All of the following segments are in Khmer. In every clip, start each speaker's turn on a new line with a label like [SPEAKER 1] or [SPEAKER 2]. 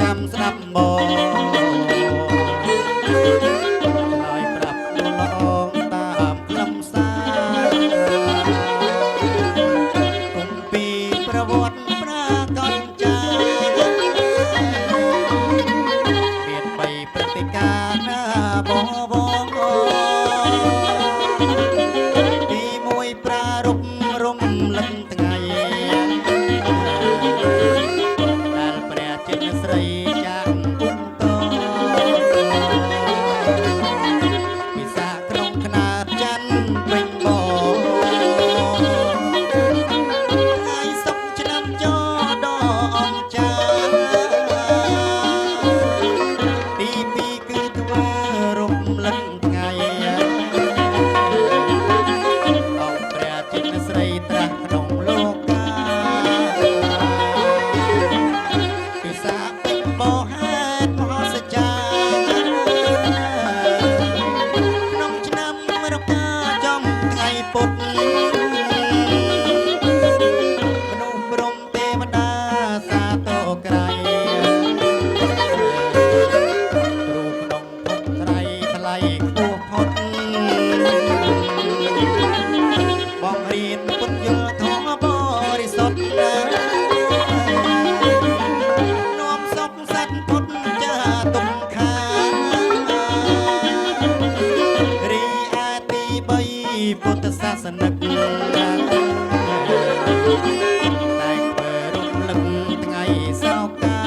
[SPEAKER 1] ចាំស្ដាប់មកឆ្លើយប្រាប់លោកល្អងតាមខ្លឹមសារគុំពីប្រវត្តិប្រាកដចាមានបីព្រឹត្តិការណ៍ណាបងទីមួយប្រារព្ធរំលឹកថ្ងៃដែលព្រះចិនស្រីចាស់ពុំតពិសាក្នុងខ្នាតច័ន្ទវិញមកថ្ងៃសុកឆ្នាំចដល់អង្ចាទីពីរគឺធ្វើរំលឹកថ្ងៃអង្គព្រះចិនស្រីត្រាស់ក្នុងលោកាពិសាពេញបោហេតុមហោសចាក្នុងឆ្នាំរកាចំថ្ងៃពុទ្ធមនុស្សព្រំទេវតាសាទរក្រៃគ្រូក្នុងភពត្រៃថ្លៃខ្ពស់ផុតបងរៀនពុទ្ធយល់ធម៌បរិសុទ្ធនាំសុខសត្វពុទ្ធចាទុំខារីឯទី3ពុទ្ធសាសនិកតែងធ្វើរំលឹកថ្ងៃសោកា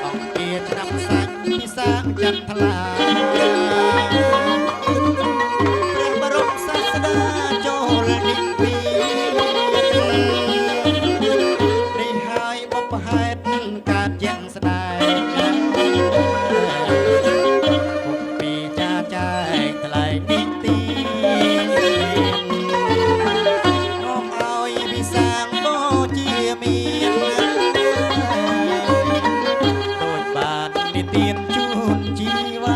[SPEAKER 1] អង្គាឆ្នាំសាច់ពិសាខចន្ទថ្លាព្រះបរមសាស្តាចូលនិព្វាននេះហើយបុព្វហេតុកើតយ៉ាងស្ដែងពុកពីចាចែកថ្លែងនីតិនាំឲ្យវិសាងបូជាមានដូចបាននិទានជូនជីវា